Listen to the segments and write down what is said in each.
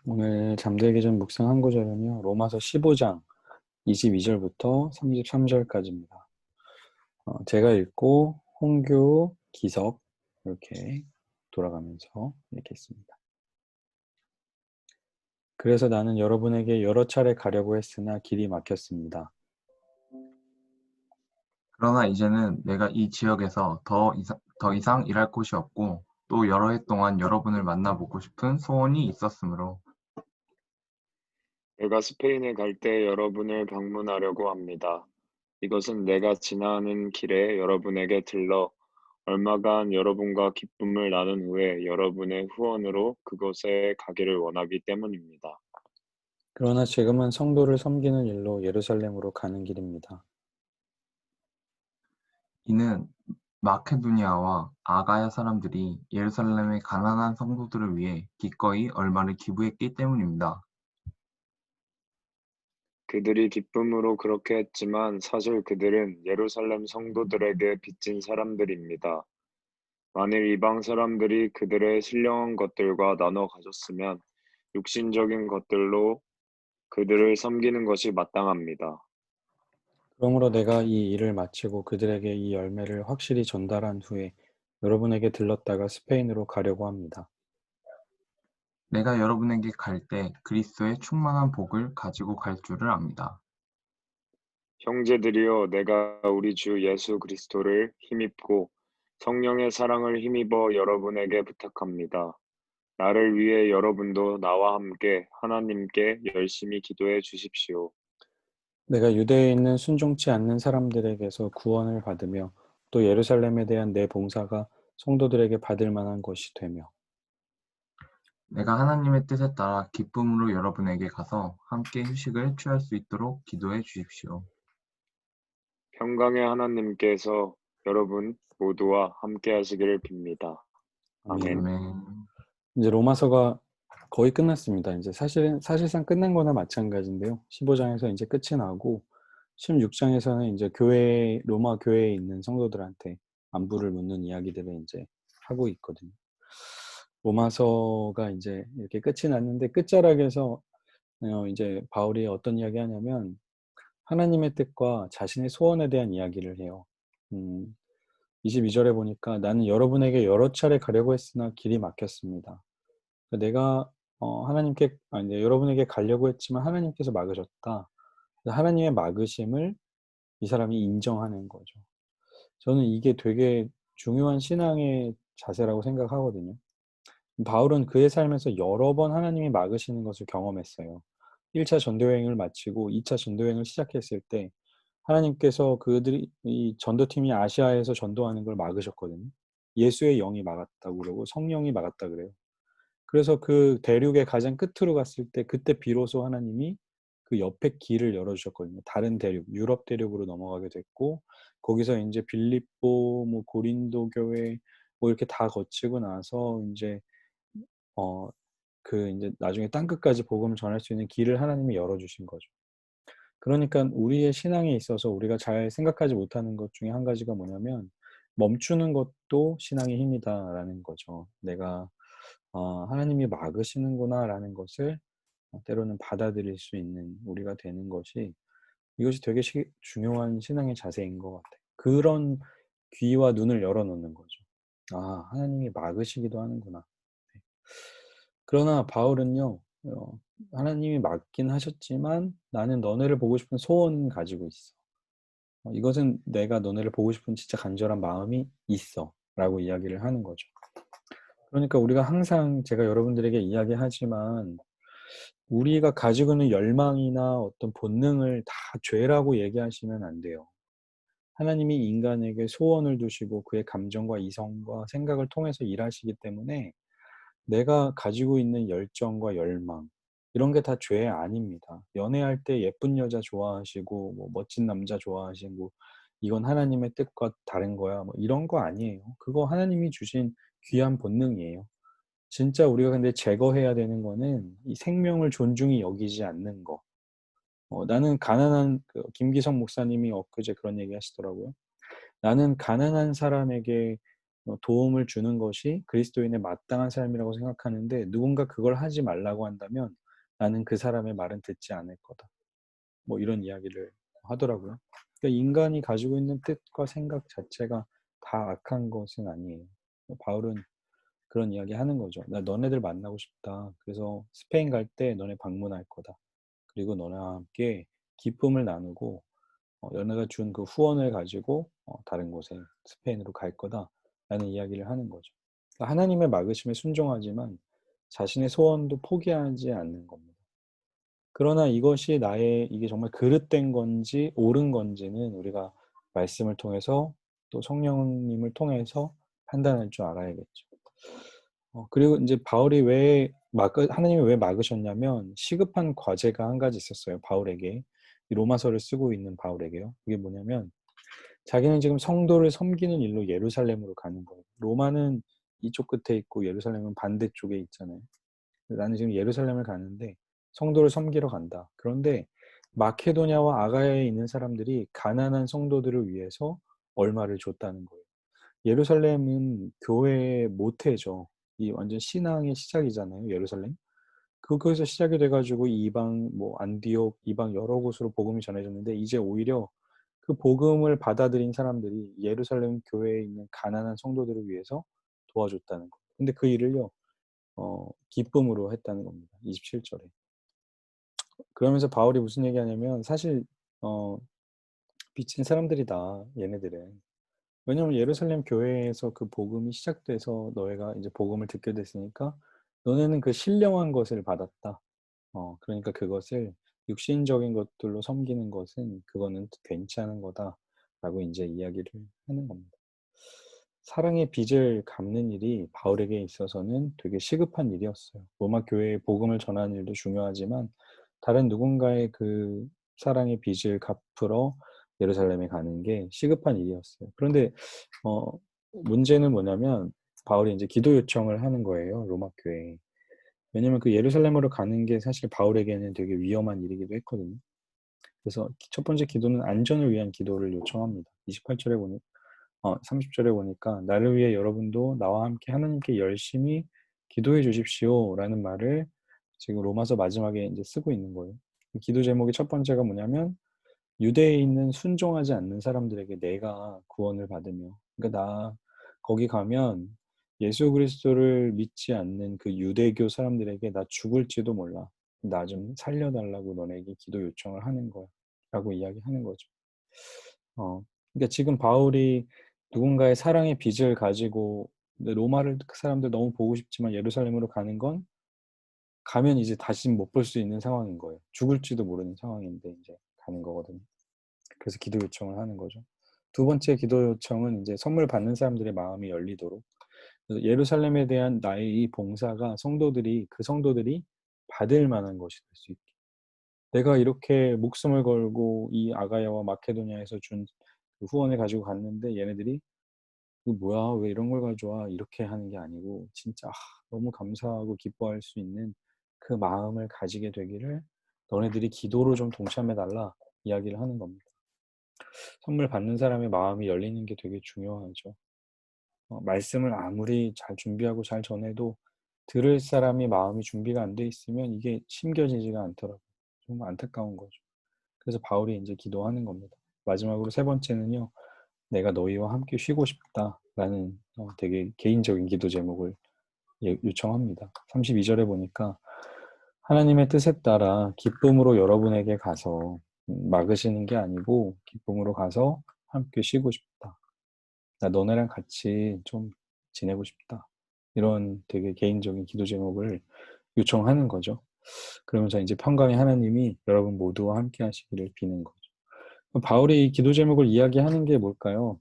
오늘 잠들기 전 묵상한 구절은요. 로마서 15장 22절부터 33절까지입니다. 제가 읽고 홍규, 기석 이렇게 돌아가면서 읽겠습니다. 그래서 나는 여러분에게 여러 차례 가려고 했으나 길이 막혔습니다. 그러나 이제는 내가 이 지역에서 더 이상 일할 곳이 없고 또 여러 해 동안 여러분을 만나보고 싶은 소원이 있었으므로 내가 스페인에 갈 때 여러분을 방문하려고 합니다. 이것은 내가 지나는 길에 여러분에게 들러 얼마간 여러분과 기쁨을 나눈 후에 여러분의 후원으로 그곳에 가기를 원하기 때문입니다. 그러나 지금은 성도를 섬기는 일로 예루살렘으로 가는 길입니다. 이는 마케도니아와 아가야 사람들이 예루살렘의 가난한 성도들을 위해 기꺼이 얼마를 기부했기 때문입니다. 그들이 기쁨으로 그렇게 했지만 사실 그들은 예루살렘 성도들에게 빚진 사람들입니다. 만일 이방 사람들이 그들의 신령한 것들과 나눠 가졌으면 육신적인 것들로 그들을 섬기는 것이 마땅합니다. 그러므로 내가 이 일을 마치고 그들에게 이 열매를 확실히 전달한 후에 여러분에게 들렀다가 스페인으로 가려고 합니다. 내가 여러분에게 갈 때 그리스도의 충만한 복을 가지고 갈 줄을 압니다. 형제들이여, 내가 우리 주 예수 그리스도를 힘입고 성령의 사랑을 힘입어 여러분에게 부탁합니다. 나를 위해 여러분도 나와 함께 하나님께 열심히 기도해 주십시오. 내가 유대에 있는 순종치 않는 사람들에게서 구원을 받으며 또 예루살렘에 대한 내 봉사가 성도들에게 받을 만한 것이 되며 내가 하나님의 뜻에 따라 기쁨으로 여러분에게 가서 함께 휴식을 취할 수 있도록 기도해 주십시오. 평강의 하나님께서 여러분 모두와 함께 하시기를 빕니다. 아멘. 아멘. 아멘. 이제 로마서가 거의 끝났습니다. 이제 사실상 끝난 거나 마찬가지인데요. 15장에서 이제 끝이 나고 16장에서는 이제 로마 교회에 있는 성도들한테 안부를 묻는 이야기들을 이제 하고 있거든요. 로마서가 이제 이렇게 끝이 났는데 끝자락에서 이제 바울이 어떤 이야기 하냐면 하나님의 뜻과 자신의 소원에 대한 이야기를 해요. 22절에 보니까 나는 여러분에게 여러 차례 가려고 했으나 길이 막혔습니다. 내가 여러분에게 가려고 했지만 하나님께서 막으셨다. 하나님의 막으심을 이 사람이 인정하는 거죠. 저는 이게 되게 중요한 신앙의 자세라고 생각하거든요. 바울은 그의 삶에서 여러 번 하나님이 막으시는 것을 경험했어요. 1차 전도여행을 마치고 2차 전도여행을 시작했을 때 하나님께서 이 전도팀이 아시아에서 전도하는 걸 막으셨거든요. 예수의 영이 막았다고 그러고 성령이 막았다 그래요. 그래서 그 대륙의 가장 끝으로 갔을 때 그때 비로소 하나님이 그 옆에 길을 열어주셨거든요. 다른 대륙, 유럽 대륙으로 넘어가게 됐고 거기서 이제 빌립보, 뭐 고린도 교회 뭐 이렇게 다 거치고 나서 이제 이제 나중에 땅끝까지 복음을 전할 수 있는 길을 하나님이 열어주신 거죠. 그러니까 우리의 신앙에 있어서 우리가 잘 생각하지 못하는 것 중에 한 가지가 뭐냐면 멈추는 것도 신앙의 힘이다라는 거죠. 내가 하나님이 막으시는구나라는 것을 때로는 받아들일 수 있는 우리가 되는 것이 이것이 되게 중요한 신앙의 자세인 것 같아요. 그런 귀와 눈을 열어놓는 거죠. 아, 하나님이 막으시기도 하는구나. 네. 그러나 바울은요, 하나님이 막긴 하셨지만 나는 너네를 보고 싶은 소원 가지고 있어. 이것은 내가 너네를 보고 싶은 진짜 간절한 마음이 있어. 라고 이야기를 하는 거죠. 그러니까 우리가 항상 제가 여러분들에게 이야기하지만 우리가 가지고 있는 열망이나 어떤 본능을 다 죄라고 얘기하시면 안 돼요. 하나님이 인간에게 소원을 두시고 그의 감정과 이성과 생각을 통해서 일하시기 때문에 내가 가지고 있는 열정과 열망 이런 게 다 죄 아닙니다. 연애할 때 예쁜 여자 좋아하시고 뭐 멋진 남자 좋아하시고 이건 하나님의 뜻과 다른 거야. 뭐 이런 거 아니에요. 그거 하나님이 주신 귀한 본능이에요. 진짜 우리가 근데 제거해야 되는 거는 이 생명을 존중히 여기지 않는 거. 나는 가난한 김기성 목사님이 엊그제 그런 얘기 하시더라고요. 나는 가난한 사람에게 도움을 주는 것이 그리스도인의 마땅한 삶이라고 생각하는데 누군가 그걸 하지 말라고 한다면 나는 그 사람의 말은 듣지 않을 거다. 뭐 이런 이야기를 하더라고요. 그러니까 인간이 가지고 있는 뜻과 생각 자체가 다 악한 것은 아니에요. 바울은 그런 이야기 하는 거죠. 나 너네들 만나고 싶다. 그래서 스페인 갈 때 너네 방문할 거다. 그리고 너네와 함께 기쁨을 나누고 너네가 준 그 후원을 가지고 다른 곳에 스페인으로 갈 거다라는 이야기를 하는 거죠. 그러니까 하나님의 막으심에 순종하지만 자신의 소원도 포기하지 않는 겁니다. 그러나 이것이 이게 정말 그릇된 건지 옳은 건지는 우리가 말씀을 통해서 또 성령님을 통해서 판단할 줄 알아야겠죠. 그리고 이제 하나님이 왜 막으셨냐면 시급한 과제가 한 가지 있었어요. 바울에게. 이 로마서를 쓰고 있는 바울에게요. 그게 뭐냐면 자기는 지금 성도를 섬기는 일로 예루살렘으로 가는 거예요. 로마는 이쪽 끝에 있고 예루살렘은 반대쪽에 있잖아요. 나는 지금 예루살렘을 가는데 성도를 섬기러 간다. 그런데 마케도냐와 아가야에 있는 사람들이 가난한 성도들을 위해서 얼마를 줬다는 거예요. 예루살렘은 교회의 모태죠. 이 완전 신앙의 시작이잖아요. 예루살렘. 거기서 시작이 돼가지고 이방 뭐 안디옥 이방 여러 곳으로 복음이 전해졌는데 이제 오히려 그 복음을 받아들인 사람들이 예루살렘 교회에 있는 가난한 성도들을 위해서 도와줬다는 거예요. 근데 그 일을요, 기쁨으로 했다는 겁니다. 27절에. 그러면서 바울이 무슨 얘기하냐면 사실 빚진 사람들이다. 얘네들은. 왜냐하면 예루살렘 교회에서 그 복음이 시작돼서 너희가 이제 복음을 듣게 됐으니까 너네는 그 신령한 것을 받았다. 그러니까 그것을 육신적인 것들로 섬기는 것은 그거는 괜찮은 거다라고 이제 이야기를 하는 겁니다. 사랑의 빚을 갚는 일이 바울에게 있어서는 되게 시급한 일이었어요. 로마 교회에 복음을 전하는 일도 중요하지만 다른 누군가의 그 사랑의 빚을 갚으러 예루살렘에 가는 게 시급한 일이었어요. 그런데 문제는 뭐냐면 바울이 이제 기도 요청을 하는 거예요. 로마 교회에. 왜냐면 그 예루살렘으로 가는 게 사실 바울에게는 되게 위험한 일이기도 했거든요. 그래서 첫 번째 기도는 안전을 위한 기도를 요청합니다. 28절에 30절에 보니까 나를 위해 여러분도 나와 함께 하나님께 열심히 기도해 주십시오라는 말을 지금 로마서 마지막에 이제 쓰고 있는 거예요. 기도 제목의 첫 번째가 뭐냐면 유대에 있는 순종하지 않는 사람들에게 내가 구원을 받으며, 그러니까 나 거기 가면 예수 그리스도를 믿지 않는 그 유대교 사람들에게 나 죽을지도 몰라. 나 좀 살려달라고 너네에게 기도 요청을 하는 거야. 라고 이야기하는 거죠. 그러니까 지금 바울이 누군가의 사랑의 빚을 가지고 로마를 그 사람들 너무 보고 싶지만 예루살렘으로 가는 건 가면 이제 다시 못 볼 수 있는 상황인 거예요. 죽을지도 모르는 상황인데 이제 가는 거거든요. 그래서 기도 요청을 하는 거죠. 두 번째 기도 요청은 이제 선물 받는 사람들의 마음이 열리도록 그래서 예루살렘에 대한 나의 이 봉사가 그 성도들이 받을 만한 것이 될 수 있게. 내가 이렇게 목숨을 걸고 이 아가야와 마케도니아에서 준 그 후원을 가지고 갔는데 얘네들이 이거 뭐야 왜 이런 걸 가져와 이렇게 하는 게 아니고 진짜 너무 감사하고 기뻐할 수 있는 그 마음을 가지게 되기를 너네들이 기도로 좀 동참해 달라 이야기를 하는 겁니다. 선물 받는 사람의 마음이 열리는 게 되게 중요하죠. 말씀을 아무리 잘 준비하고 잘 전해도 들을 사람이 마음이 준비가 안 돼 있으면 이게 심겨지지가 않더라고요. 정말 안타까운 거죠. 그래서 바울이 이제 기도하는 겁니다. 마지막으로 세 번째는요. 내가 너희와 함께 쉬고 싶다라는 되게 개인적인 기도 제목을 요청합니다. 32절에 보니까 하나님의 뜻에 따라 기쁨으로 여러분에게 가서 막으시는 게 아니고 기쁨으로 가서 함께 쉬고 싶다. 나 너네랑 같이 좀 지내고 싶다. 이런 되게 개인적인 기도 제목을 요청하는 거죠. 그러면서 이제 평강의 하나님이 여러분 모두와 함께 하시기를 비는 거죠. 바울이 이 기도 제목을 이야기하는 게 뭘까요?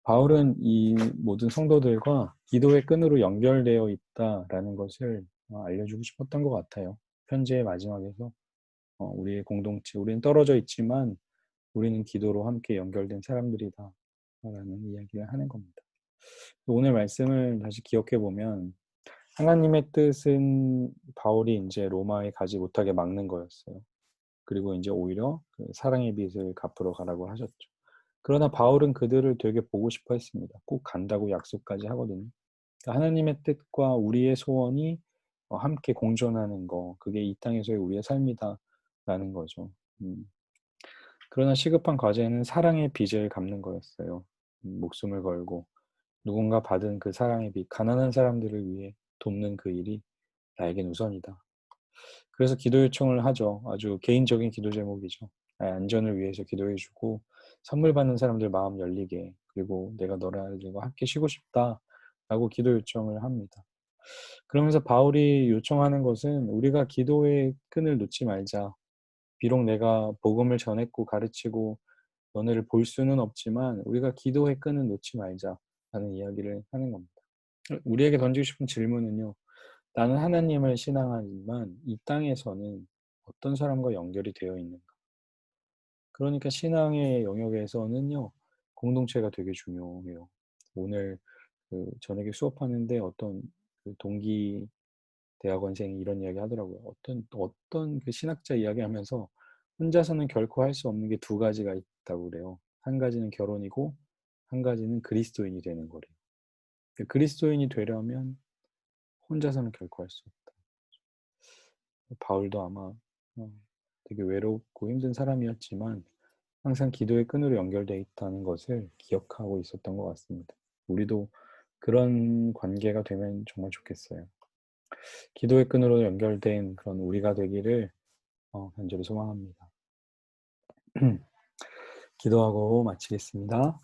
바울은 이 모든 성도들과 기도의 끈으로 연결되어 있다라는 것을 알려주고 싶었던 것 같아요. 편지의 마지막에서 우리의 공동체, 우리는 떨어져 있지만 우리는 기도로 함께 연결된 사람들이다 라는 이야기를 하는 겁니다. 오늘 말씀을 다시 기억해 보면 하나님의 뜻은 바울이 이제 로마에 가지 못하게 막는 거였어요. 그리고 이제 오히려 그 사랑의 빚을 갚으러 가라고 하셨죠. 그러나 바울은 그들을 되게 보고 싶어 했습니다. 꼭 간다고 약속까지 하거든요. 그러니까 하나님의 뜻과 우리의 소원이 함께 공존하는 거, 그게 이 땅에서의 우리의 삶이다라는 거죠. 그러나 시급한 과제는 사랑의 빚을 갚는 거였어요. 목숨을 걸고 누군가 받은 그 사랑의 빚, 가난한 사람들을 위해 돕는 그 일이 나에겐 우선이다. 그래서 기도 요청을 하죠. 아주 개인적인 기도 제목이죠. 나의 안전을 위해서 기도해주고 선물 받는 사람들 마음 열리게, 그리고 내가 너희들과 함께 쉬고 싶다라고 기도 요청을 합니다. 그러면서 바울이 요청하는 것은 우리가 기도의 끈을 놓지 말자. 비록 내가 복음을 전했고 가르치고 너네를 볼 수는 없지만 우리가 기도의 끈을 놓지 말자라는 이야기를 하는 겁니다. 우리에게 던지고 싶은 질문은요. 나는 하나님을 신앙하지만 이 땅에서는 어떤 사람과 연결이 되어 있는가? 그러니까 신앙의 영역에서는요. 공동체가 되게 중요해요. 오늘 저녁에 수업하는데 어떤 동기 대학원생이 이런 이야기 하더라고요. 어떤 그 신학자 이야기하면서 혼자서는 결코 할 수 없는 게 두 가지가 있다고 그래요. 한 가지는 결혼이고 한 가지는 그리스도인이 되는 거래요. 그리스도인이 되려면 혼자서는 결코 할 수 없다. 바울도 아마 되게 외롭고 힘든 사람이었지만 항상 기도의 끈으로 연결되어 있다는 것을 기억하고 있었던 것 같습니다. 우리도 그런 관계가 되면 정말 좋겠어요. 기도의 끈으로 연결된 그런 우리가 되기를 간절히 소망합니다. 기도하고 마치겠습니다.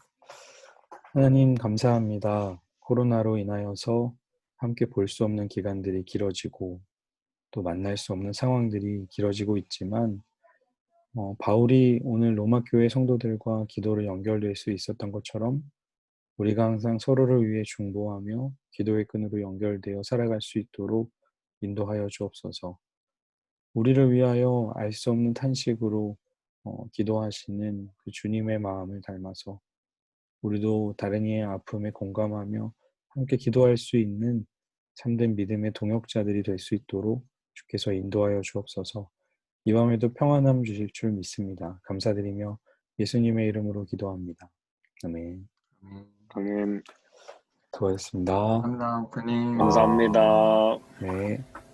하나님 감사합니다. 코로나로 인하여서 함께 볼 수 없는 기간들이 길어지고 또 만날 수 없는 상황들이 길어지고 있지만 바울이 오늘 로마 교회 성도들과 기도를 연결될 수 있었던 것처럼 우리가 항상 서로를 위해 중보하며 기도의 끈으로 연결되어 살아갈 수 있도록 인도하여 주옵소서. 우리를 위하여 알 수 없는 탄식으로 기도하시는 그 주님의 마음을 닮아서 우리도 다른 이의 아픔에 공감하며 함께 기도할 수 있는 참된 믿음의 동역자들이 될 수 있도록 주께서 인도하여 주옵소서. 이 밤에도 평안함 주실 줄 믿습니다. 감사드리며 예수님의 이름으로 기도합니다. 아멘. 아멘. 수고하셨습니다. 감사합니다, 목사님. 감사합니다. 네.